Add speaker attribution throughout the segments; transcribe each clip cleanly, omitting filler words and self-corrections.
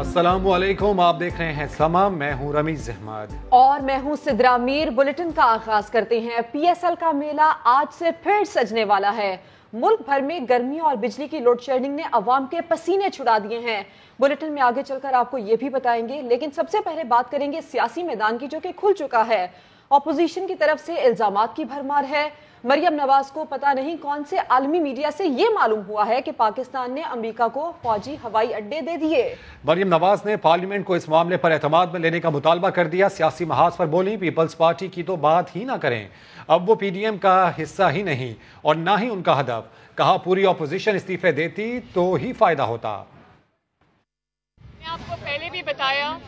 Speaker 1: अस्सलाम वालेकुम, आप देख रहे हैं समा। मैं हूं रमीज अहमद
Speaker 2: और मैं हूं सिद्रा मीर। बुलेटिन का आगाज करते हैं। PSL का मेला आज से फिर सजने वाला है। मुल्क भर में गर्मी और बिजली की लोड शेडिंग ने अवाम के पसीने छुड़ा दिए हैं। बुलेटिन में आगे चलकर आपको ये भी बताएंगे, लेकिन सबसे पहले बात करेंगे सियासी मैदान की, जो कि खुल चुका है। ऑपोजिशन की तरफ से इल्जामात की भरमार है। मरियम नवाज को पता नहीं कौन से आलमी मीडिया से ये मालूम हुआ है कि पाकिस्तान ने अमेरिका को फौजी हवाई अड्डे दे दिए।
Speaker 1: मरियम नवाज ने पार्लियामेंट को इस मामले पर एतमाद में लेने का मुतालबा कर दिया। सियासी महाज पर बोली, पीपल्स पार्टी की तो बात ही ना करें, अब वो PDM का हिस्सा ही नहीं और ना ही उनका हदफ। कहा पूरी ऑपोजिशन इस्तीफे देती तो ही फायदा होता।
Speaker 3: मैं आपको पहले भी बताया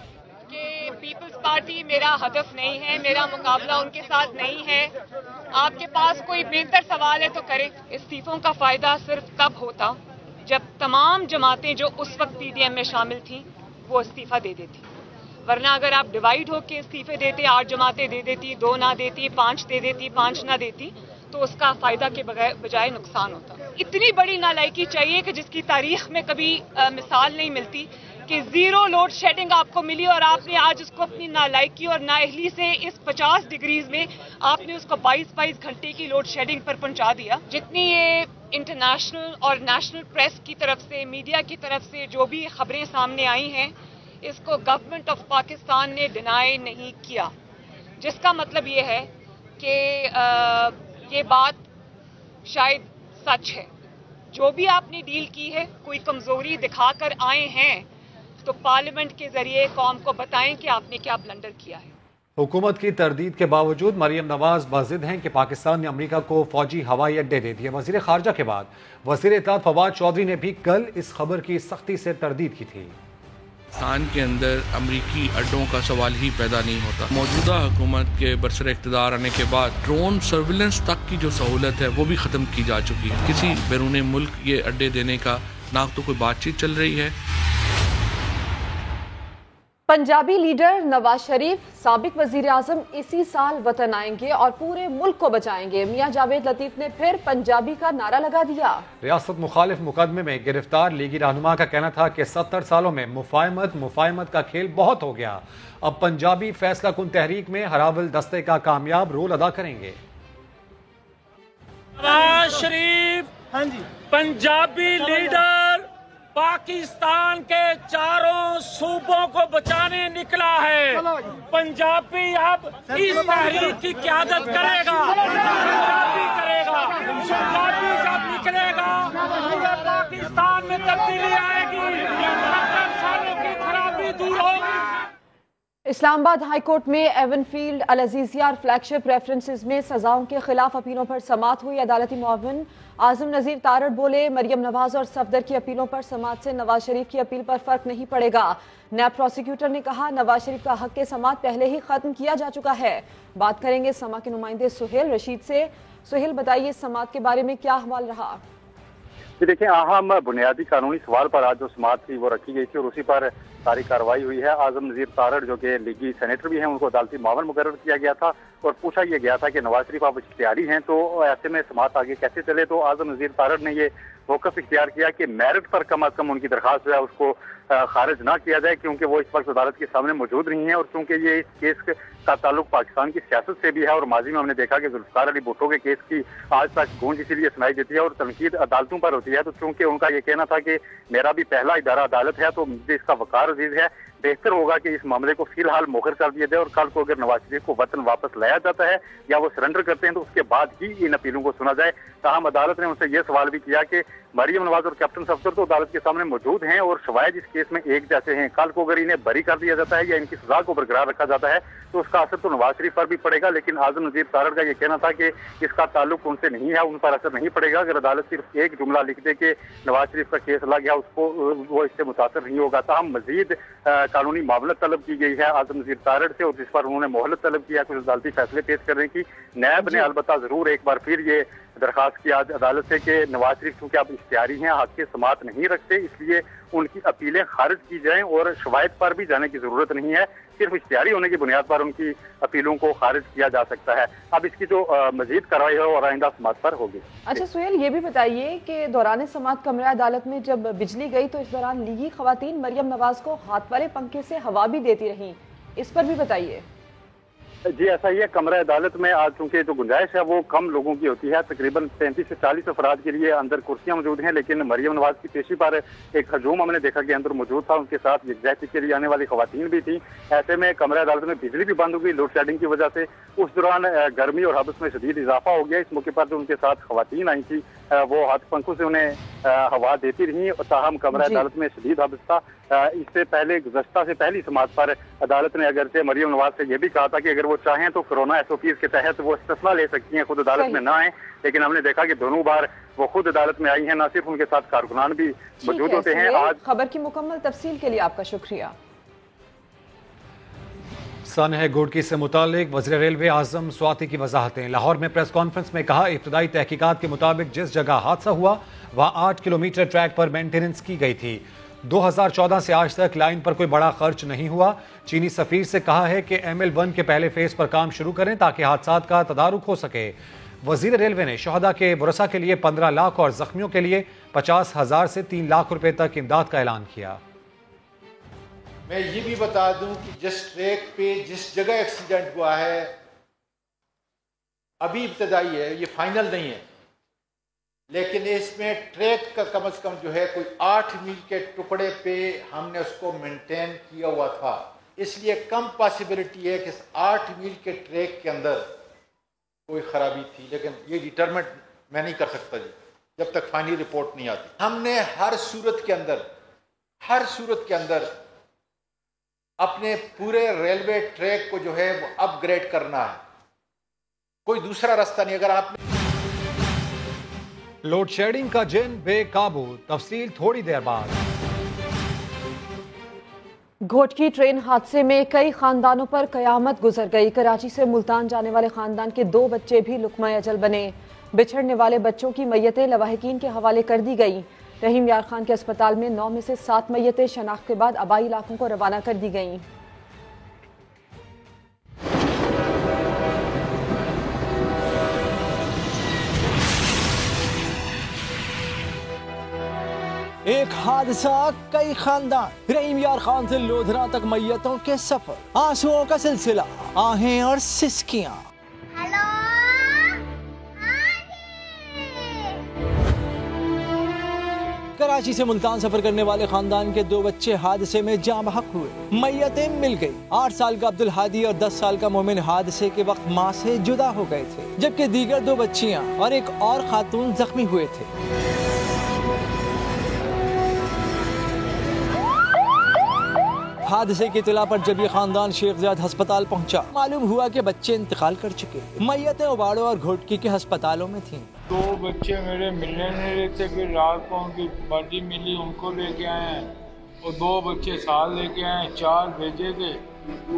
Speaker 3: कि पीपल्स पार्टी मेरा हदफ नहीं है, मेरा मुकाबला उनके साथ नहीं है। आपके पास कोई बेहतर सवाल है तो करें। इस्तीफों का फायदा सिर्फ तब होता जब तमाम जमातें जो उस वक्त PDM में शामिल थीं वो इस्तीफा दे देती, वरना अगर आप डिवाइड होकर इस्तीफे देते, 8 जमातें दे देती, 2 ना देती, 5 दे देती, 5 ना देती, तो उसका फायदा के बजाय नुकसान होता। इतनी बड़ी नालायकी चाहिए कि जिसकी तारीख में कभी मिसाल नहीं मिलती, कि जीरो लोड शेडिंग आपको मिली और आपने आज उसको अपनी नालायकी और नाअहली से इस 50 डिग्रीज में आपने उसको 22 घंटे की लोड शेडिंग पर पहुंचा दिया। जितनी ये इंटरनेशनल और नेशनल प्रेस की तरफ से, मीडिया की तरफ से जो भी खबरें सामने आई हैं, इसको गवर्नमेंट ऑफ पाकिस्तान ने डिनाई नहीं किया, जिसका मतलब ये है कि ये बात शायद सच है। जो भी आपने डील की है, कोई कमजोरी दिखाकर आए हैं तो पार्लियामेंट के जरिए कौम को बताएं कि आपने क्या ब्लंडर किया है।
Speaker 1: हुकूमत की तरदीद के बावजूद मरियम नवाज बाजिद हैं कि पाकिस्तान ने अमेरिका को फौजी हवाई अड्डे दे दिए। वजीर खारजा के बाद वजीर इत्तेलात फवाद चौधरी ने भी कल इस खबर की सख्ती से तरदीद की थी।
Speaker 4: पाकिस्तान के अंदर अमरीकी अड्डों का सवाल ही पैदा नहीं होता। मौजूदा हुकूमत के बरसर इक़्तिदार आने के बाद ड्रोन सर्विलेंस तक की जो सहूलत है वो भी ख़त्म की जा चुकी है। किसी बैरून मुल्क ये अड्डे देने का ना तो कोई बातचीत चल रही है।
Speaker 2: पंजाबी लीडर नवाज शरीफ साबिक वजीर आजम इसी साल वतन आएंगे और पूरे मुल्क को बचाएंगे। मियां जावेद लतीफ ने फिर पंजाबी का नारा लगा दिया। रियासत मुखालिफ मुकदमे में गिरफ्तार लीगी रहनुमा का कहना था कि 70 सालों में मुफाहमत का खेल बहुत हो गया। अब पंजाबी फैसला कुन तहरीक में हरावल दस्ते का कामयाब रोल अदा करेंगे।
Speaker 5: नवाज शरीफ पंजाबी लीडर पाकिस्तान के चारों सूबों को बचाने निकला है। पंजाबी अब इस तहरीक की क़यादत करेगा। पंजाबी जब निकलेगा पूरे पाकिस्तान में तब्दीली आएगी, 70 सालों की खराबी दूर होगी।
Speaker 2: इस्लामाबाद हाई कोर्ट में एवनफील्ड, अल अजीजिया और फ्लैगशिप रेफरेंसेस में सजाओं के खिलाफ अपीलों पर समाअत हुई। अदालती मुआविन आजम नजीर तारड़ बोले, मरियम नवाज और सफदर की अपीलों पर समाअत से नवाज शरीफ की अपील पर फर्क नहीं पड़ेगा। नैब प्रोसिक्यूटर ने कहा, नवाज शरीफ का हक के समाअत पहले ही खत्म किया जा चुका है। बात करेंगे समा के नुमाइंदे सुहेल रशीद से। सुहेल, बताइए समाअत के बारे में क्या अहवाल रहा?
Speaker 6: देखिए, अहम बुनियादी कानूनी सवाल पर आज जो समाअत थी वो रखी गई थी और उसी पर सारी कार्रवाई हुई है। आजम नजीर तारड़ जो कि लीगी सेनेटर भी हैं, उनको अदालती मामल मुकर्रर किया गया था और पूछा यह गया था कि नवाज शरीफ आप इख्तियारी हैं तो ऐसे में समाअत आगे कैसे चले। तो आजम नजीर तारड़ ने ये मौक़िफ़ इख्तियार किया कि मेरिट पर कम अज़ कम उनकी दरख्वास्त जो है उसको खारिज ना किया जाए, क्योंकि वो इस वक्त अदालत के सामने मौजूद नहीं है और चूंकि ये इस केस का ताल्लुक पाकिस्तान की सियासत से भी है और माजी में हमने देखा कि जुल्फ़िकार अली भुट्टो के केस की आज तक गूंज इसीलिए सुनाई देती है और तनकीद अदालतों पर होती है। तो चूंकि उनका ये कहना था कि मेरा भी पहला इदारा अदालत है तो मुझे इसका वक़ार अजीज है, बेहतर होगा कि इस मामले को फिलहाल मोखर कर दिया जाए और कल को अगर नवाज शरीफ को वतन वापस लाया जाता है या वो सरेंडर करते हैं तो उसके बाद ही इन अपीलों को सुना जाए। ताहम अदालत ने उनसे यह सवाल भी किया कि मरियम नवाज और कैप्टन सफदर तो अदालत के सामने मौजूद हैं और शवायद इस केस में एक जैसे हैं, कल को अगर इन्हें बरी कर दिया जाता है या इनकी सजा को बरकरार रखा जाता है तो उसका असर तो नवाज शरीफ पर भी पड़ेगा। लेकिन आजम नजीर तारड़ का यह कहना था कि इसका ताल्लुक उनसे नहीं है, उन पर असर नहीं पड़ेगा। अगर अदालत सिर्फ एक जुमला लिख दे कि नवाज शरीफ का केस लग गया, उसको वो इससे मुतासर नहीं होगा। ताहम मजीद कानूनी मामलत तलब की गई है आजम नजीर तारड़ से और जिस पर उन्होंने मोहलत तलब किया कुछ अदालती फैसले पेश करने की। नैब ने अलबत्ता जरूर एक बार फिर ये درخواست کی آج عدالت سے کہ نواز شریف چونکہ اب اختیاری ہیں، حق کے سماعت نہیں رکھتے، اس لیے ان کی اپیلیں خارج کی جائیں اور شواہد پر بھی جانے کی ضرورت نہیں ہے، صرف اختیاری ہونے کی بنیاد پر ان کی اپیلوں کو خارج کیا جا سکتا ہے۔ اب اس کی جو مزید کارروائی ہے اور آئندہ سماعت پر ہوگی۔
Speaker 2: اچھا سہیل، یہ بھی بتائیے کہ دوران سماعت کمرہ عدالت میں جب بجلی گئی تو اس دوران لیگی خواتین مریم نواز کو ہاتھ والے پنکھے سے ہوا بھی دیتی رہیں، اس پر بھی بتائیے۔
Speaker 6: جی ایسا ہی ہے، کمرہ عدالت میں آج چونکہ جو گنجائش ہے وہ کم لوگوں کی ہوتی ہے، تقریباً 35 سے 40 افراد کے لیے اندر کرسیاں موجود ہیں، لیکن مریم نواز کی پیشی پر ایک ہجوم ہم نے دیکھا کہ اندر موجود تھا، ان کے ساتھ یکجہتی کے لیے آنے والی خواتین بھی تھیں۔ ایسے میں کمرہ عدالت میں بجلی بھی بند ہو گئی لوڈ شیڈنگ کی وجہ سے، اس دوران گرمی اور حبس میں شدید اضافہ ہو گیا۔ اس موقع پر جو ان کے ساتھ خواتین آئی تھیں وہ ہاتھ پنکھوں سے انہیں ہوا دیتی رہیں، تاہم کمرہ عدالت میں شدید حبس تھا۔ اس سے پہلے گزشتہ سے پہلی سماعت پر عدالت نے اگرچہ مریم نواز سے یہ بھی کہا تھا کہ اگر وہ چاہیں تو کورونا SOPs کے تحت وہ استثنا لے سکتی ہیں، خود عدالت میں نہ آئیں، لیکن ہم نے دیکھا کہ دونوں بار وہ خود عدالت میں آئی ہیں، نہ صرف ان کے ساتھ کارکنان بھی موجود ہوتے ہیں۔ آج
Speaker 2: خبر کی مکمل تفصیل کے لیے آپ کا شکریہ۔
Speaker 1: سانحہ گوڈکی سے متعلق وزیر ریلوے اعظم سواتی کی وضاحتیں۔ لاہور میں پریس کانفرنس میں کہا ابتدائی تحقیقات کے مطابق جس جگہ حادثہ ہوا وہاں 8 کلومیٹر ٹریک پر مینٹیننس کی گئی تھی۔ 2014 سے آج تک لائن پر کوئی بڑا خرچ نہیں ہوا۔ چینی سفیر سے کہا ہے کہ ML1 کے پہلے فیز پر کام شروع کریں تاکہ حادثات کا تدارک ہو سکے۔ وزیر ریلوے نے شہداء کے ورثاء کے لیے 15 لاکھ اور زخمیوں کے لیے 50,000 سے 3 لاکھ روپے تک امداد کا اعلان کیا۔
Speaker 7: میں یہ بھی بتا دوں کہ جس ٹریک پہ جس جگہ ایکسیڈنٹ ہوا ہے ابھی ابتدائی ہے، یہ فائنل نہیں ہے، لیکن اس میں ٹریک کا کم از کم جو ہے کوئی 8 میل کے ٹکڑے پہ ہم نے اس کو مینٹین کیا ہوا تھا، اس لیے کم پاسبلٹی ہے کہ 8 میل کے ٹریک کے اندر کوئی خرابی تھی، لیکن یہ ڈیٹرمنٹ میں نہیں کر سکتا جی جب تک فائنل رپورٹ نہیں آتی۔ ہم نے ہر صورت کے اندر اپنے پورے ریلوے ٹریک کو جو ہے وہ اپ گریڈ کرنا ہے، کوئی دوسرا راستہ نہیں۔ اگر آپ
Speaker 1: لوڈ شیڈنگ کا جن بے قابو، تفصیل تھوڑی دیر بعد۔
Speaker 2: گھوٹکی ٹرین حادثے میں کئی خاندانوں پر قیامت گزر گئی۔ کراچی سے ملتان جانے والے خاندان کے 2 بچے بھی لقمہ اجل بنے۔ بچھڑنے والے بچوں کی میتیں لواحقین کے حوالے کر دی گئیں۔ رحیم یار خان کے اسپتال میں 9 میں سے 7 میتیں شناخت کے بعد آبائی علاقوں کو روانہ کر دی گئیں۔
Speaker 8: ایک حادثہ، کئی خاندان، رحیم یار خان سے لودھرا تک میتوں کے سفر، آنسوؤں کا سلسلہ، آہیں اور سسکیاں۔ کراچی سے ملتان سفر کرنے والے خاندان کے 2 بچے حادثے میں جاں بحق ہوئے، میتیں مل گئی۔ 8 سال کا عبدالہادی اور 10 سال کا مومن حادثے کے وقت ماں سے جدا ہو گئے تھے، جبکہ دیگر 2 بچیاں اور ایک اور خاتون زخمی ہوئے تھے۔ حادثے کی اطلاع پر جب یہ خاندان شیخ زیاد ہسپتال پہنچا، معلوم ہوا کہ بچے انتقال کر چکے۔ میتیں اواڑو اور گھوٹکی کے ہسپتالوں میں تھیں۔
Speaker 5: 2 بچے میرے ملنے نہیں رہے تھے، پھر رات کو ان کی باڈی ملی، ان کو لے کے آئے ہیں، اور 2 بچے ساتھ لے کے آئے ہیں، 4 بھیجے تھے،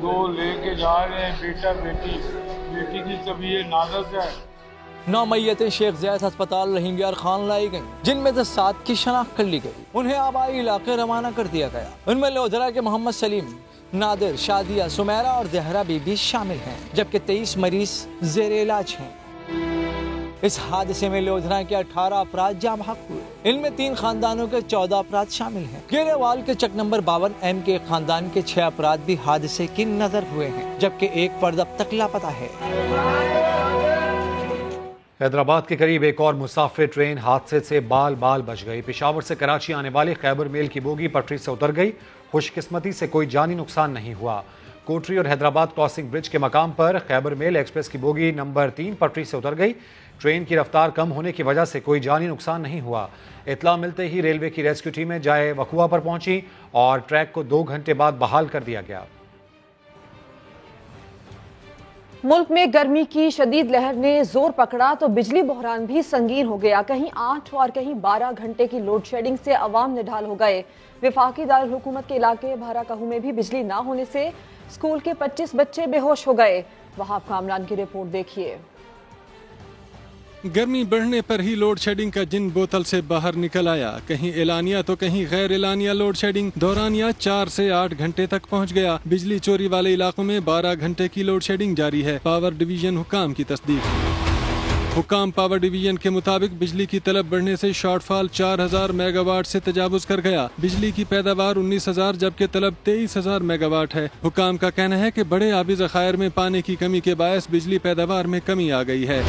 Speaker 5: 2 لے کے جا رہے ہیں، بیٹا بیٹی کی طبیعت نازک ہے۔
Speaker 8: 9 میتیں شیخ زیاد ہسپتال رحیم یار خان لائی گئیں، جن میں سے 7 کی شناخت کر لی گئی۔ انہیں آبائی علاقے روانہ کر دیا گیا۔ ان میں لودھرا کے محمد سلیم، نادر، شادیہ، سمیرہ اور زہرا بی بی شامل ہیں، جبکہ 23 مریض زیر علاج ہیں۔ اس حادثے میں لودھرا کے 18 افراد جاں بحق ہوئے، ان میں 3 خاندانوں کے 14 افراد شامل ہیں۔ گیرےوال کے چک نمبر 52M کے ایک خاندان کے 6 افراد بھی حادثے کی نظر ہوئے ہیں، جبکہ ایک فرد اب تک لاپتہ ہے۔
Speaker 1: حیدرآباد کے قریب ایک اور مسافر ٹرین حادثے سے بال بال بچ گئی۔ پشاور سے کراچی آنے والی خیبر میل کی بوگی پٹری سے اتر گئی۔ خوش قسمتی سے کوئی جانی نقصان نہیں ہوا۔ کوٹری اور حیدرآباد کراسنگ برج کے مقام پر خیبر میل ایکسپریس کی بوگی نمبر 3 پٹری سے اتر گئی۔ ٹرین کی رفتار کم ہونے کی وجہ سے کوئی جانی نقصان نہیں ہوا۔ اطلاع ملتے ہی ریلوے کی ریسکیو ٹیمیں جائے وقوع پر پہنچی اور ٹریک کو 2 گھنٹے بعد بحال کر دیا گیا۔
Speaker 2: ملک میں گرمی کی شدید لہر نے زور پکڑا تو بجلی بحران بھی سنگین ہو گیا۔ کہیں 8 اور کہیں 12 گھنٹے کی لوڈ شیڈنگ سے عوام نڈھال ہو گئے۔ وفاقی دارالحکومت کے علاقے بھارا کہو میں بھی بجلی نہ ہونے سے اسکول کے 25 بچے بے ہوش ہو گئے۔ وہاب کامران کی رپورٹ دیکھیے۔
Speaker 9: गर्मी बढ़ने पर ही लोड शेडिंग का जिन बोतल से बाहर निकल आया, कहीं एलानिया तो कहीं गैर एलानिया लोड शेडिंग दौरानिया 4 से 8 घंटे तक पहुंच गया। बिजली चोरी वाले इलाकों में 12 घंटे की लोड शेडिंग जारी है। पावर डिवीजन हुकाम की तस्दीक। हुकाम पावर डिवीजन के मुताबिक बिजली की तलब बढ़ने से शॉर्टफॉल 4000 मेगावाट से तजावुज कर गया। बिजली की पैदावार 19,000 जबकि तलब 23,000 मेगावाट है। हुकाम का कहना है कि बड़े आबी ज़खायर में पानी की कमी के बायस बिजली पैदावार में कमी आ गई है।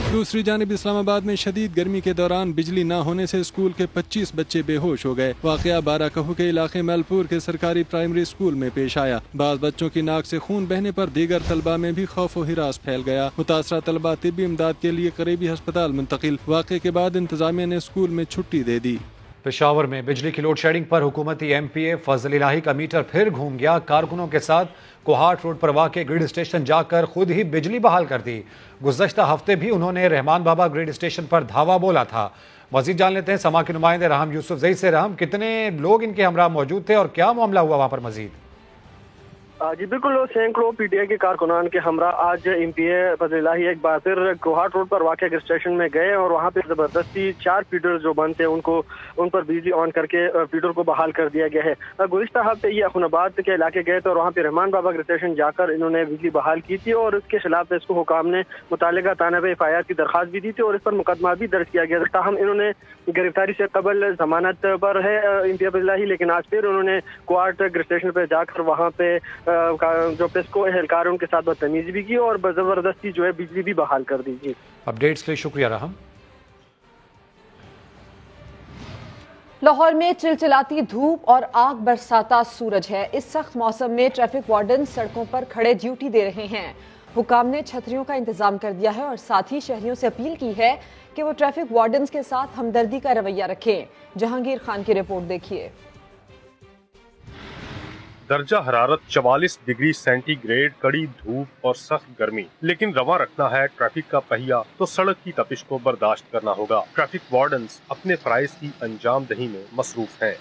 Speaker 9: दूसरी जानिब इस्लामाबाद में शदीद गर्मी के दौरान बिजली न होने से स्कूल के 25 बच्चे बेहोश हो गए। वाक़या बाराकहू के इलाके मलपुर के सरकारी प्राइमरी स्कूल में पेश आया। बाज़ बच्चों की नाक से खून बहने पर दीगर तलबा में भी खौफ व हिरास फैल गया। मुतासरा तलबा तिब्बी इमदाद के लिए करीबी अस्पताल मुंतकिल। वाक़े के बाद इंतजामिया ने स्कूल में छुट्टी दे दी।
Speaker 1: पेशावर में बिजली की लोड शेडिंग पर हुकूमती MPA फजल इलाही का मीटर फिर घूम गया। कारकुनों के साथ कोहाट रोड पर वाक़े ग्रिड स्टेशन जाकर खुद ही बिजली बहाल कर दी। गुज़श्ता हफ्ते भी उन्होंने रहमान बाबा ग्रिड स्टेशन पर धावा बोला था। मज़ीद जान लेते हैं समा के नुमाइंदे रहम यूसुफ ज़ई से। रहम, कितने लोग इनके हमरा मौजूद थे और क्या मामला हुआ वहाँ पर मज़ीद?
Speaker 10: जी बिल्कुल, सैकड़ों PTI के कारकुनान के हमरा आज MPA फजल इलाही एक बार फिर कोहाट रोड पर वाक़े स्टेशन में गए और वहाँ पे ज़बरदस्ती 4 फीडर जो बंद थे उन पर बिजली ऑन करके फीडर को बहाल कर दिया गया है। गुज़िश्ता हफ्ते ये अखुनाबाद के इलाके गए थे और वहाँ पे रहमान बाबा स्टेशन जाकर इन्होंने बिजली बहाल की थी और इसके खिलाफ इसको हुकाम ने मुतालिका थाना पे FIR की दरख्वास्त भी दी थी और इस पर मुकदमा भी दर्ज किया गया था। ताहम इन्होंने गिरफ्तारी से कबल जमानत पर है MPA फजल इलाही, लेकिन आज फिर उन्होंने कोहाट स्टेशन पर जाकर वहाँ पे जो पेस्को एहलकार उनके साथ बदतमीजी भी की और जबरदस्ती जो है बिजली भी बहाल कर दी गई।
Speaker 1: अपडेट्स के लिए शुक्रिया रहम।
Speaker 2: लाहौर में चिलचिलाती धूप और आग बरसाता सूरज है। इस सख्त मौसम में ट्रैफिक वार्डन सड़कों पर खड़े ड्यूटी दे रहे हैं। हुकाम ने छतरियों का इंतजाम कर दिया है और साथ ही शहरियों से अपील की है कि वो ट्रैफिक वार्डन के साथ हमदर्दी का रवैया रखें। जहांगीर खान की रिपोर्ट देखिए।
Speaker 11: दर्जा हरारत 44 डिग्री सेंटीग्रेड, कड़ी धूप और सख्त गर्मी, लेकिन रवा रखना है ट्रैफिक का पहिया तो सड़क की तपिश को बर्दाश्त करना होगा। ट्रैफिक वार्डन्स अपने फराइज की अंजाम दही में मसरूफ हैं।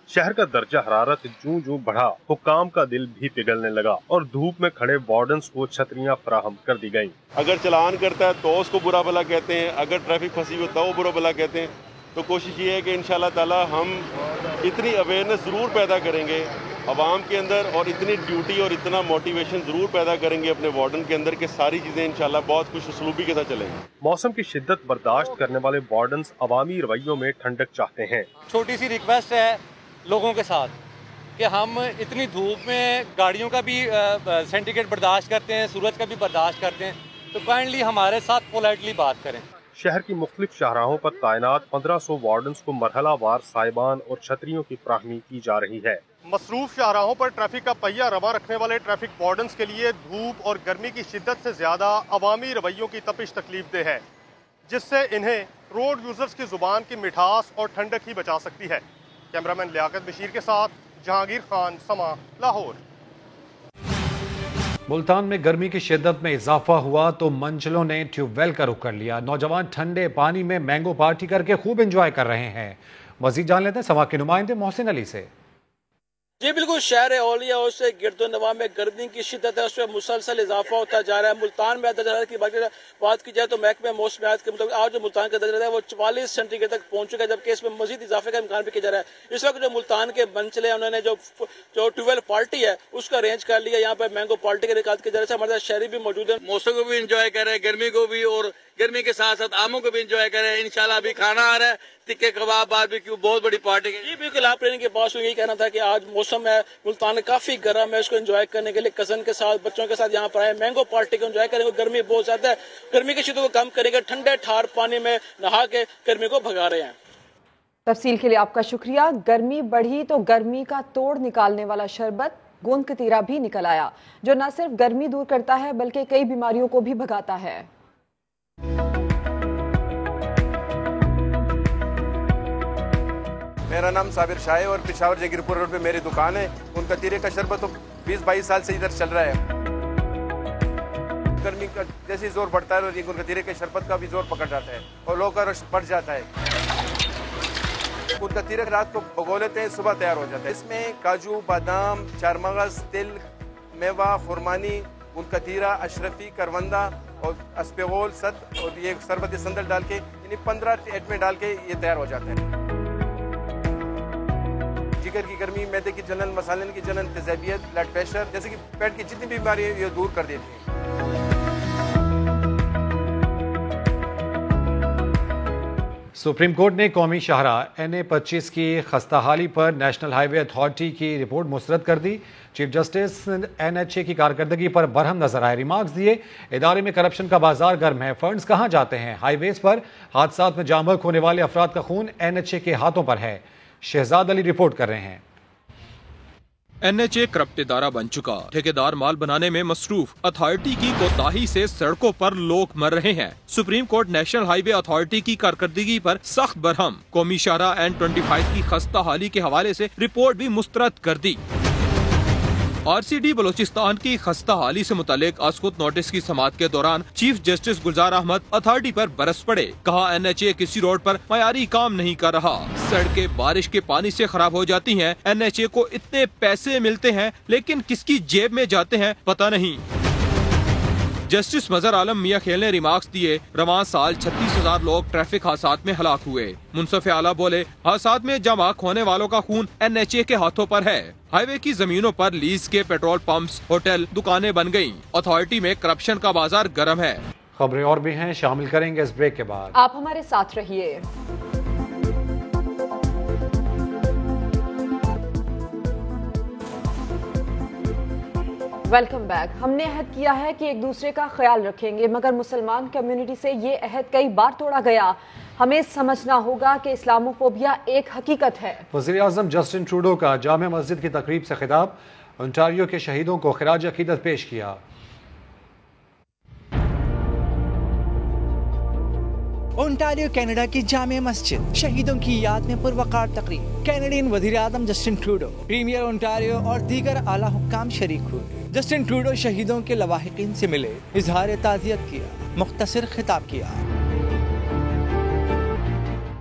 Speaker 11: शहर का दर्जा हरारत जूं जूं बढ़ा, हुकाम का दिल भी पिघलने लगा और धूप में खड़े वार्डन्स को छतरियां फराहम कर दी गयी।
Speaker 12: अगर चलान करता है तो उसको बुरा भला कहते हैं, अगर ट्रैफिक फंसी हुई तो वो बुरा भला कहते हैं। तो कोशिश ये है कि इंशाल्लाह ताला हम इतनी अवेयरनेस ज़रूर पैदा करेंगे आवाम के अंदर और इतनी ड्यूटी और इतना मोटिवेशन ज़रूर पैदा करेंगे अपने वार्डन के अंदर कि सारी चीज़ें इंशाल्लाह बहुत खुश उसलूबी के साथ चलेंगी।
Speaker 11: मौसम की शिद्दत बर्दाश्त करने वाले वार्डन्स अवामी रवैयों में ठंडक चाहते हैं।
Speaker 8: छोटी सी रिक्वेस्ट है लोगों के साथ कि हम इतनी धूप में गाड़ियों का भी सेंटीग्रेड बर्दाश्त करते हैं, सूरज का भी बर्दाश्त करते हैं, तो काइंडली हमारे साथ पोलाइटली बात करें।
Speaker 11: शहर की मुख्तलिफ शाहराहों पर तैनात 1500 वार्डन्स को मरहलावार साइबान और छतरियों की फराहमी की जा रही है।
Speaker 13: मसरूफ शाहराहों पर ट्रैफिक का पहिया रवा रखने वाले ट्रैफिक वार्डन्स के लिए धूप और गर्मी की शिद्दत से ज्यादा अवामी रवैयों की तपिश तकलीफ दे है, जिससे इन्हें रोड यूजर्स की जुबान की मिठास और ठंडक ही बचा सकती है। कैमरामैन लियाकत बशीर के साथ जहांगीर खान, समा, लाहौर।
Speaker 1: मुल्तान में गर्मी की शिद्दत में इजाफा हुआ तो मंजिलों ने ट्यूबवेल का रुख कर लिया। नौजवान ठंडे पानी में मैंगो पार्टी करके खूब एंजॉय कर रहे हैं। मजीद जान लेते हैं समा के नुमाइंदे मोहसिन अली से।
Speaker 14: जी बिल्कुल, शहर औलिया से गिरदोनवा में गर्मी की शिद्दत है उसमें मुसलसल इजाफा होता जा रहा है। मुल्तान में दर्जा की बात की जाए तो महकमे मौसमियात के मुताबिक आज जो मुल्तान का दर्जा है वो 44 सेंटीग्रेड तक पहुंच चुका है, जबकि इसमें मजीद इजाफे का इम्कान भी किया जा रहा है। इस वक्त जो मुल्तान के मंचले उन्होंने जो ट्यूबवेल पार्टी है उसका अरेंज कर लिया। यहाँ पर मैंगो पार्टी का रिकार्ड किया जा रहा है। हमारे शहरी भी मौजूद है, मौसम को भी इंजॉय कर रहे हैं, गर्मी को भी, और गर्मी के साथ साथ आमों को भी इंजॉय कर रहे हैं। इंशाल्लाह अभी खाना आ रहा है, टिक्के कबाब, बारबेक्यू, बहुत बड़ी पार्टी है। जी बिल्कुल, आप ट्रेनिंग के पास यही कहना था कि आज मौसम है मुल्तान काफी गर्म है, इसको एंजॉय करने के लिए कजन के साथ, बच्चों के साथ यहाँ पर आए, मैंगो पार्टी को एंजॉय करेंगे। गर्मी बहुत ज्यादा है, गर्मी की शिद्दत को कम करेंगे, ठंडे ठार पानी में नहा के गर्मी को भगा रहे हैं।
Speaker 2: तफसील के लिए आपका शुक्रिया। गर्मी बढ़ी तो गर्मी का तोड़ निकालने वाला शरबत गोंद कतीरा भी निकल आया, जो न सिर्फ गर्मी दूर करता है बल्कि कई बीमारियों को भी भगाता है।
Speaker 15: मेरा नाम साबिर शाह है और पेशावर जगीरपुर रोड पे मेरी दुकान है। उनका तीरे का शरबत तो 20-22 साल से इधर चल रहा है। गर्मी का जैसे जोर बढ़ता है और उनका तीरे के शरबत का भी जोर पकड़ जाता है और लोगों का रश बढ़ जाता है। उनका तीरे रात को भगो लेते हैं, सुबह तैयार हो जाता है। इसमें काजू, बादाम, चारमगज, तिल, मेवा, खुरमानी, उनका तीरा, अशरफी, करवंदा اور اسپیغول سد اور یہ شربت سندل ڈال کے یعنی 15 ایٹمیں ڈال کے یہ تیار ہو جاتا ہے۔ جگر کی گرمی، معدے کی جلن، مسالن کی جلن، تیزابیت، بلڈ پریشر جیسے کہ پیٹ کی جتنی بیماری ہے یہ دور کر دیتی ہے۔
Speaker 1: سپریم کورٹ نے قومی شاہراہ NA-25 کی خستہ حالی پر نیشنل ہائی وے اتھارٹی کی رپورٹ مسترد کر دی۔ چیف جسٹس NHA کی کارکردگی پر برہم نظر آئے، ریمارکس دیے۔ ادارے میں کرپشن کا بازار گرم ہے، فنڈز کہاں جاتے ہیں؟ ہائی ویز پر حادثات میں جاں بحق ہونے والے افراد کا خون NHA کے ہاتھوں پر ہے۔ شہزاد علی رپورٹ کر رہے ہیں۔
Speaker 16: NHA کرپٹ ادارہ بن چکا، ٹھیکیدار مال بنانے میں مصروف، اتھارٹی کی کوتاہی سے سڑکوں پر لوگ مر رہے ہیں۔ سپریم کورٹ نیشنل ہائی وے اتھارٹی کی کارکردگی پر سخت برہم، قومی شاہراہ N25 کی خستہ حالی کے حوالے سے رپورٹ بھی مسترد کر دی۔ RCD بلوچستان کی خستہ حالی سے متعلق اسکت نوٹس کی سماعت کے دوران chief justice Gulzar Ahmed authority پر برس پڑے، کہا NHA کسی روڈ پر معیاری کام نہیں کر رہا، سڑکیں بارش کے پانی سے خراب ہو جاتی ہیں، NHA کو اتنے پیسے ملتے ہیں لیکن کس کی جیب میں جاتے ہیں پتہ نہیں۔ جسٹس مظہر عالم میاں خیل نے ریمارکس دیے، رواں سال 36,000 لوگ ٹریفک حادثات میں ہلاک ہوئے۔ منصف اعلیٰ بولے، حادثات میں جاں بحق ہونے والوں کا خون NHA کے ہاتھوں پر ہے۔ ہائی وے کی زمینوں پر لیز کے پیٹرول پمپس، ہوٹل، دکانیں بن گئیں۔ اتھارٹی میں کرپشن کا بازار گرم ہے۔
Speaker 1: خبریں اور بھی ہیں، شامل کریں گے اس بریک کے بعد۔
Speaker 2: آپ ہمارے ساتھ رہیے۔ Welcome back. ہم نے عہد کیا ہے کہ ایک دوسرے کا خیال رکھیں گے، مگر مسلمان کمیونٹی سے یہ عہد کئی بار توڑا گیا۔ ہمیں سمجھنا ہوگا کہ اسلاموفوبیا ایک حقیقت ہے۔
Speaker 1: وزیر اعظم جسٹن ٹروڈو کا جامع مسجد کی تقریب سے خطاب، انٹاریو کے شہیدوں کو خراج عقیدت پیش کیا۔
Speaker 8: اونٹاریو کینیڈا کی جامع مسجد، شہیدوں کی یاد میں پروقار تقریب، کینیڈین وزیر اعظم جسٹن ٹروڈو، پریمیئر اونٹاریو اور دیگر اعلیٰ حکام شریک ہوئے۔ جسٹن ٹروڈو شہیدوں کے لواحقین سے ملے، اظہار تعزیت کیا، مختصر خطاب کیا۔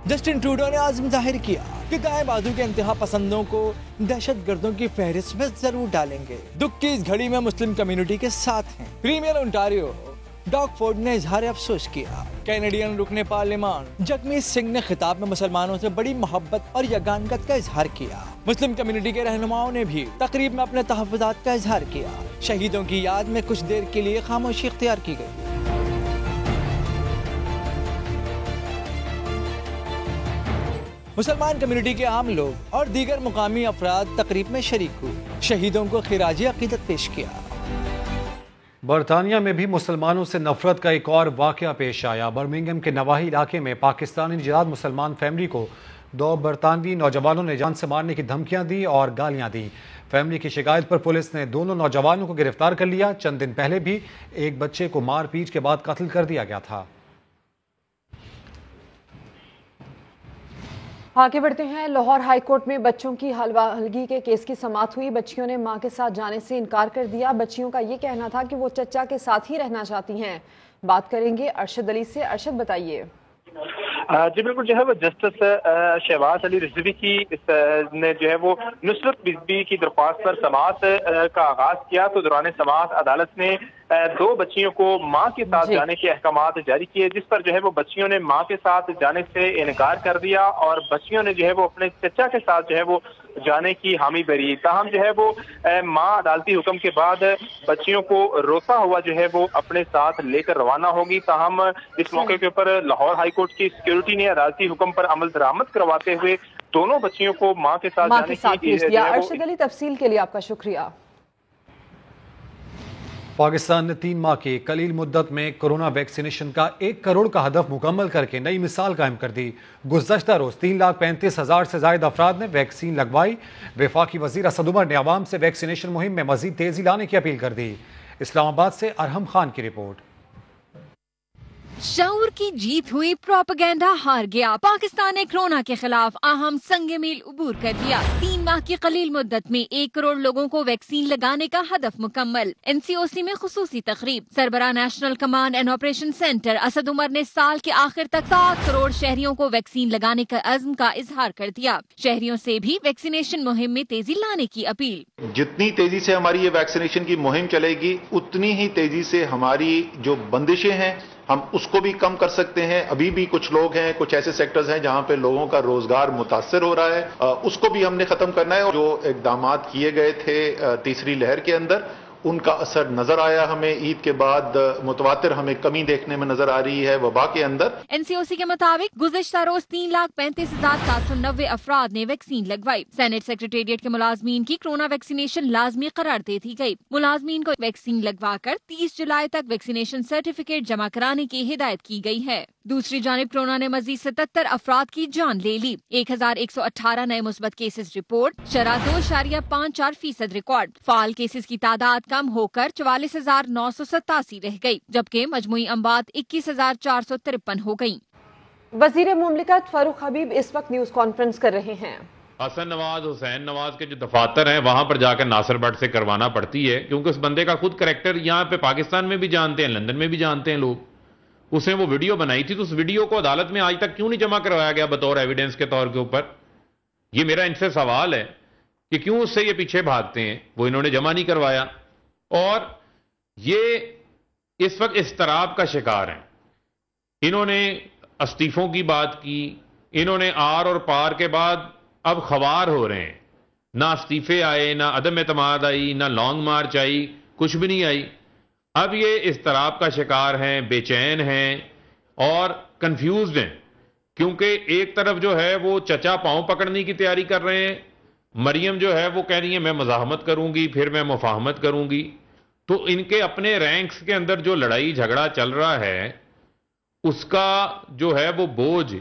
Speaker 8: جسٹن ٹروڈو نے عزم ظاہر کیا کہ دائیں بازو کے انتہا پسندوں کو دہشت گردوں کی فہرست میں ضرور ڈالیں گے۔ دکھ کی اس گھڑی میں مسلم کمیونٹی کے ساتھ ہیں۔ پریمیئر اونٹاریو ڈاگ فورڈ نے اظہار افسوس کیا۔ کینیڈین رکن پارلیمان جگمیت سنگھ نے خطاب میں مسلمانوں سے بڑی محبت اور یگانگت کا اظہار کیا۔ مسلم کمیونٹی کے رہنماؤں نے بھی تقریب میں اپنے تحفظات کا اظہار کیا۔ شہیدوں کی یاد میں کچھ دیر کے لیے خاموشی اختیار کی گئی۔ مسلمان کمیونٹی کے عام لوگ اور دیگر مقامی افراد تقریب میں شریک ہوئے، شہیدوں کو خراج عقیدت پیش کیا۔
Speaker 1: برطانیہ میں بھی مسلمانوں سے نفرت کا ایک اور واقعہ پیش آیا۔ برمنگھم کے نواحی علاقے میں پاکستانی نژاد مسلمان فیملی کو 2 برطانوی نوجوانوں نے جان سے مارنے کی دھمکیاں دی اور گالیاں دیں۔ فیملی کی شکایت پر پولیس نے دونوں نوجوانوں کو گرفتار کر لیا۔ چند دن پہلے بھی ایک بچے کو مار پیٹ کے بعد قتل کر دیا گیا تھا۔
Speaker 2: آگے بڑھتے ہیں۔ لاہور ہائی کورٹ میں بچوں کی حوالگی کے کیس کی سماعت ہوئی۔ بچیوں نے ماں کے ساتھ جانے سے انکار کر دیا۔ بچیوں کا یہ کہنا تھا کہ وہ چچا کے ساتھ ہی رہنا چاہتی ہیں۔ بات کریں گے ارشد علی سے۔ ارشد بتائیے۔
Speaker 17: جی بالکل، جو ہے وہ جسٹس شہباز علی رضوی کی نے جو ہے وہ نصرت بی کی درخواست پر سماعت کا آغاز کیا، تو دوران سماعت عدالت نے 2 بچیوں کو ماں کے ساتھ جانے کے احکامات جاری کیے، جس پر جو ہے وہ بچیوں نے ماں کے ساتھ جانے سے انکار کر دیا اور بچیوں نے جو ہے وہ اپنے چچا کے ساتھ جو ہے وہ جانے کی حامی بھری۔ تاہم جو ہے وہ ماں عدالتی حکم کے بعد بچیوں کو روتا ہوا جو ہے وہ اپنے ساتھ لے کر روانہ ہوگی۔ تاہم اس موقع کے اوپر لاہور ہائی کورٹ کی سیکیورٹی نے عدالتی حکم پر عمل درآمد کرواتے ہوئے دونوں بچیوں کو ماں کے ساتھ جانے کی
Speaker 2: ارشد علی، تفصیل کے لیے آپ کا شکریہ۔
Speaker 1: پاکستان نے 3 ماہ کی قلیل مدت میں کورونا ویکسینیشن کا 1 کروڑ کا ہدف مکمل کر کے نئی مثال قائم کر دی۔ گزشتہ روز 3,35,000 سے زائد افراد نے ویکسین لگوائی۔ وفاقی وزیر اسد عمر نے عوام سے ویکسینیشن مہم میں مزید تیزی لانے کی اپیل کر دی۔ اسلام آباد سے ارحم خان کی رپورٹ۔
Speaker 18: शऊर की जीत हुई, प्रोपेगेंडा हार गया। पाकिस्तान ने कोरोना के खिलाफ अहम संग मील उबूर कर दिया। 3 माह की कलील मुद्दत में 1 करोड़ लोगों को वैक्सीन लगाने का हदफ मुकम्मल। NCOC में खुसूसी तकरीब। सरबराह National Command and Operation Centre Asad Umar ने साल के आखिर तक 7 करोड़ शहरियों को वैक्सीन लगाने का अज़्म का इजहार कर दिया। शहरियों से भी वैक्सीनेशन मुहिम में तेजी लाने की अपील।
Speaker 19: जितनी तेजी से हमारी ये वैक्सीनेशन की मुहिम चलेगी, उतनी ही तेजी से हमारी जो बंदिशें हैं हम उसको भी कम कर सकते हैं। अभी भी कुछ लोग हैं, कुछ ऐसे सेक्टर्स हैं जहां पे लोगों का रोजगार मुतासर हो रहा है, उसको भी हमने खत्म करना है। जो इकदामात किए गए थे तीसरी लहर के अंदर, उनका असर नजर आया हमें। ईद के बाद मुतवातिर हमें कमी देखने में नजर आ रही है वबा के अंदर।
Speaker 18: NCOC के मुताबिक गुज़िश्ता रोज 3,35,790 अफराद ने वैक्सीन लगवाई। सेनेट सेक्रेटेरिएट के मुलाजमीन की कोरोना वैक्सीनेशन लाजमी करार दे दी गई। मुलाजमीन को वैक्सीन लगवाकर 30 जुलाई तक वैक्सीनेशन सर्टिफिकेट जमा कराने की हिदायत की गई है। दूसरी जानिब कोरोना ने मजीद 77 अफराद की जान ले ली। 1118 नए मुस्बत केसेस रिपोर्ट, शरह 2.54% रिकॉर्ड। फाल केसेस की तादाद कम होकर 44,987 रह गई, जबकि मजमुई अम्बात 21,453 हो गयी।
Speaker 2: वजीर मुमलिकत फारूक हबीब इस वक्त न्यूज कॉन्फ्रेंस कर रहे हैं।
Speaker 20: हसन नवाज, हुसैन नवाज के जो दफातर हैं वहां पर जाकर नासिर भट्ट से करवाना पड़ती है, क्योंकि उस बंदे का खुद करैक्टर यहाँ पे पाकिस्तान में भी जानते हैं, लंदन में भी जानते हैं लोग। उसने वो वीडियो बनाई थी, तो उस वीडियो को अदालत में आज तक क्यों नहीं जमा करवाया गया बतौर एविडेंस के तौर के ऊपर? ये मेरा इनसे सवाल है कि क्यों उससे ये पीछे भागते हैं। वो इन्होंने जमा नहीं करवाया और ये इस वक्त इस्तराब का शिकार हैं। इन्होंने इस्तीफों की बात की, इन्होंने आर और पार के बाद अब खवार हो रहे हैं। ना इस्तीफे आए, ना अदम एतमाद आई, ना लॉन्ग मार्च आई, कुछ भी नहीं आई। अब ये इस्तराब का शिकार हैं, बेचैन हैं और कंफ्यूज्ड हैं, क्योंकि एक तरफ जो है वो चचा पांव पकड़ने की तैयारी कर रहे हैं, मरियम जो है वो कह रही है मैं मज़ाहमत करूंगी, फिर मैं मुफाहमत करूंगी। तो इनके अपने रैंक्स के अंदर जो लड़ाई झगड़ा चल रहा है, उसका जो है वो बोझ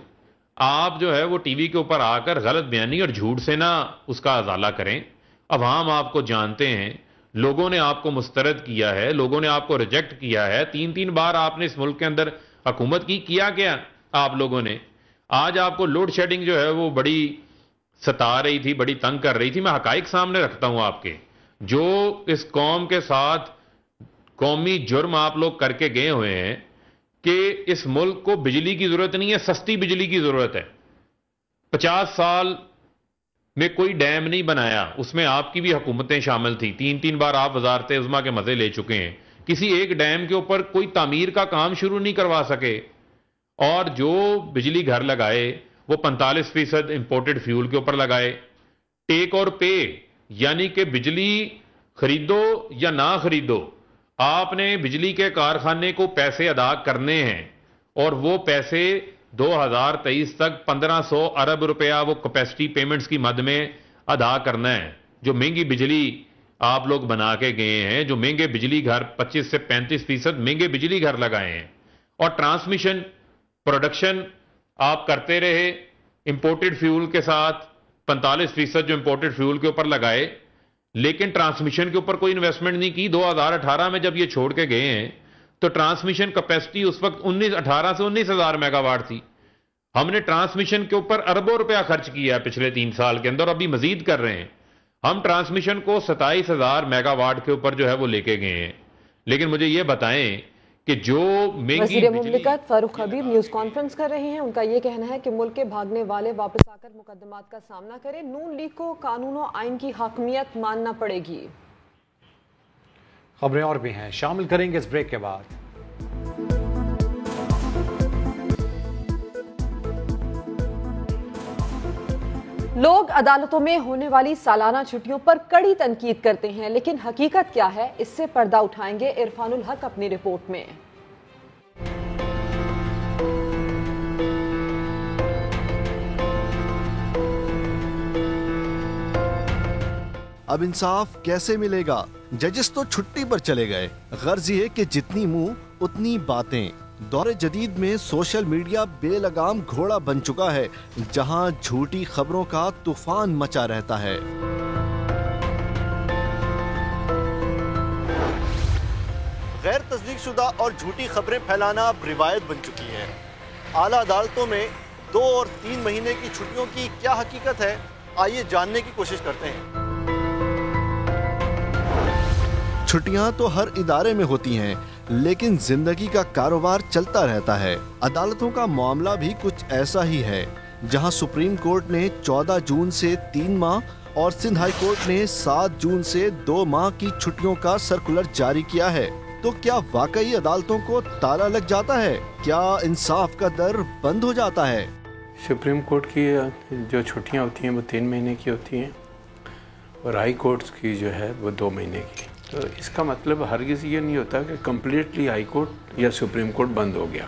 Speaker 20: आप जो है वो टीवी के ऊपर आकर गलत बयानी और झूठ से ना उसका अजाला करें। अवाम आपको जानते हैं, लोगों ने आपको मुस्तरद किया है, लोगों ने आपको रिजेक्ट किया है। 3-3 बार आपने इस मुल्क के अंदर हुकूमत की, किया क्या आप लोगों ने? आज आपको लोड शेडिंग जो है वो बड़ी सता रही थी, बड़ी तंग कर रही थी। मैं हकाइक सामने रखता हूं आपके, जो इस कौम के साथ कौमी जुर्म आप लोग करके गए हुए हैं कि इस मुल्क को बिजली की जरूरत नहीं है, सस्ती बिजली की जरूरत है। 50 साल में कोई डैम नहीं बनाया, उसमें आपकी भी हुकूमतें शामिल थी। 3-3 बार आप वजारत उज़्मा के मजे ले चुके हैं। किसी एक डैम के ऊपर कोई तामीर का काम शुरू नहीं करवा सके, और जो बिजली घर लगाए वो 45% इंपोर्टेड फ्यूल के ऊपर लगाए। टेक और पे, यानी कि बिजली खरीदो या ना खरीदो, आपने बिजली के कारखाने को पैसे अदा करने हैं, और वो पैसे 2023 तक 1500 अरब रुपया वो कैपेसिटी पेमेंट्स की मद में अदा करना है। जो महंगी बिजली आप लोग बना के गए हैं, जो महंगे बिजली घर 25 से 35% महंगे बिजली घर लगाए हैं, और ट्रांसमिशन प्रोडक्शन आप करते रहे इंपोर्टेड फ्यूल के साथ 45% जो इंपोर्टेड फ्यूल के ऊपर लगाए, लेकिन ट्रांसमिशन के ऊपर कोई इन्वेस्टमेंट नहीं की। 2018 में जब ये छोड़ के गए हैं तो ट्रांसमिशन कैपेसिटी उस वक्त 18 से 19,000 मेगावाट थी। हमने ट्रांसमिशन के ऊपर अरबों रुपया खर्च किया पिछले 3 साल के अंदर, अभी मजीद कर रहे हैं। हम ट्रांसमिशन को 27,000 मेगावाट के ऊपर जो है वो लेके गए हैं। लेकिन मुझे ये बताएं कि जो
Speaker 2: वज़ीर मुमलिकत फारूक हबीब न्यूज कॉन्फ्रेंस कर रहे हैं। उनका ये कहना है कि मुल्क के भागने वाले वापस आकर मुकदमात का सामना करें। नून लीग को कानून और आइन की हकमियत मानना पड़ेगी।
Speaker 1: खबरें और भी हैं, शामिल करेंगे इस ब्रेक के बाद।
Speaker 2: लोग अदालतों में होने वाली सालाना छुट्टियों पर कड़ी तनकीद करते हैं, लेकिन हकीकत क्या है, इससे पर्दा उठाएंगे इरफानुल हक अपनी रिपोर्ट में।
Speaker 21: अब इंसाफ कैसे मिलेगा? जजेस तो छुट्टी पर चले गए। गर्ज ये कि जितनी मुंह उतनी बातें। दौरे जदीद में सोशल मीडिया बेलगाम घोड़ा बन चुका है, जहां झूठी खबरों का तूफान मचा रहता है। غیر تصدیق شدہ اور جھوٹی خبریں پھیلانا اب روایت بن چکی ہے۔ اعلیٰ عدالتوں میں 2 اور 3 مہینے کی چھٹیوں کی کیا حقیقت ہے، آئیے جاننے کی کوشش کرتے ہیں۔ چھٹیاں تو ہر ادارے میں ہوتی ہیں، لیکن زندگی کا کاروبار چلتا رہتا ہے۔ عدالتوں کا معاملہ بھی کچھ ایسا ہی ہے، جہاں سپریم کورٹ نے 14 جون سے 3 ماہ اور سندھ ہائی کورٹ نے 7 جون سے 2 ماہ کی چھٹیوں کا سرکولر جاری کیا ہے۔ تو کیا واقعی عدالتوں کو تالا لگ جاتا ہے؟ کیا انصاف کا در بند ہو جاتا ہے؟
Speaker 3: سپریم کورٹ کی جو چھٹیاں ہوتی ہیں وہ 3 مہینے کی ہوتی ہیں اور ہائی کورٹس کی جو ہے وہ 2 مہینے کی۔ تو اس کا مطلب ہرگز یہ نہیں ہوتا کہ کمپلیٹلی ہائی کورٹ یا سپریم کورٹ بند ہو گیا۔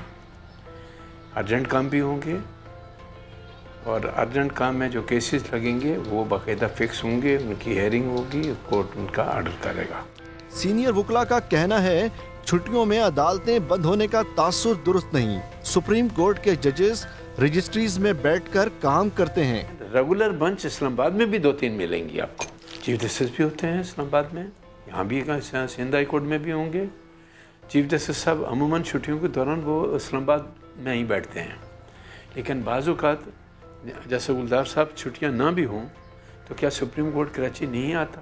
Speaker 3: ارجنٹ کام بھی ہوں گے اور ارجنٹ کام میں جو کیسز لگیں گے وہ باقاعدہ فکس ہوں گے، ان کی ہیئرنگ ہوگی، کورٹ ان کا آرڈر کرے گا۔
Speaker 21: سینئر وکلا کا کہنا ہے چھٹیوں میں عدالتیں بند ہونے کا تاثر درست نہیں۔ سپریم کورٹ کے ججز رجسٹریز میں بیٹھ کر کام کرتے ہیں۔
Speaker 3: ریگولر بنچ اسلام آباد میں بھی 2-3 ملیں گی آپ کو۔ چیف جسٹس بھی ہوتے ہیں اسلام آباد میں، یہاں بھی سندھ ہائی کورٹ میں بھی ہوں گے۔ چیف جسٹس صاحب عموماً چھٹیوں کے دوران وہ اسلام آباد میں ہی بیٹھتے ہیں، لیکن بعض اوقات جیسے گلدار صاحب چھٹیاں نہ بھی ہوں تو کیا سپریم کورٹ کراچی نہیں آتا؟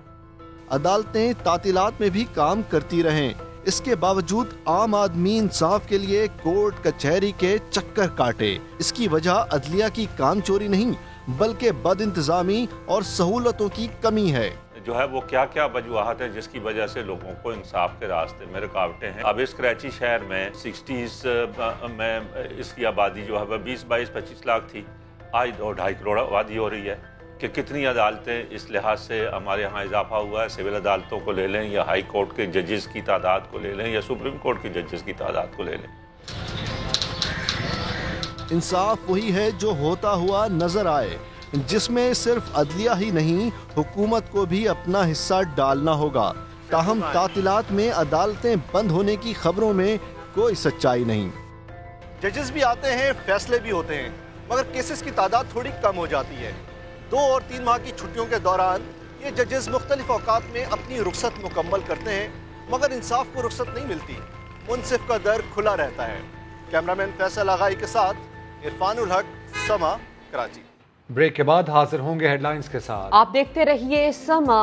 Speaker 21: عدالتیں تعطیلات میں بھی کام کرتی رہیں، اس کے باوجود عام آدمی انصاف کے لیے کورٹ کچہری کے چکر کاٹے۔ اس کی وجہ عدلیہ کی کام چوری نہیں بلکہ بد انتظامی اور سہولتوں کی کمی ہے۔
Speaker 22: جو ہے وہ کیا کیا وجوہات ہیں جس کی وجہ سے لوگوں کو انصاف کے راستے میں رکاوٹیں ہیں۔ اب اس کراچی شہر میں 60s میں اس کی آبادی جو ہے وہ 20-22-25 لاکھ تھی، آج 2.5 کروڑ آبادی ہو رہی ہے کہ کتنی عدالتیں اس لحاظ سے ہمارے ہاں اضافہ ہوا ہے۔ سول عدالتوں کو لے لیں یا ہائی کورٹ کے ججز کی تعداد کو لے لیں یا سپریم کورٹ کے ججز کی تعداد کو لے لیں۔
Speaker 21: انصاف وہی ہے جو ہوتا ہوا نظر آئے، جس میں صرف عدلیہ ہی نہیں حکومت کو بھی اپنا حصہ ڈالنا ہوگا۔ تاہم تعطیلات میں عدالتیں بند ہونے کی خبروں میں کوئی سچائی نہیں۔ ججز بھی آتے ہیں، فیصلے بھی ہوتے ہیں، مگر کیسز کی تعداد تھوڑی کم ہو جاتی ہے۔ 2 اور 3 ماہ کی چھٹیوں کے دوران یہ ججز مختلف اوقات میں اپنی رخصت مکمل کرتے ہیں، مگر انصاف کو رخصت نہیں ملتی۔ منصف کا در کھلا رہتا ہے۔ کیمرامین فیصل آغائی کے ساتھ عرفان الحق، سما، کراچی۔
Speaker 1: بریک کے بعد حاضر ہوں گے ہیڈ لائنز کے ساتھ۔
Speaker 2: آپ دیکھتے رہیے سما۔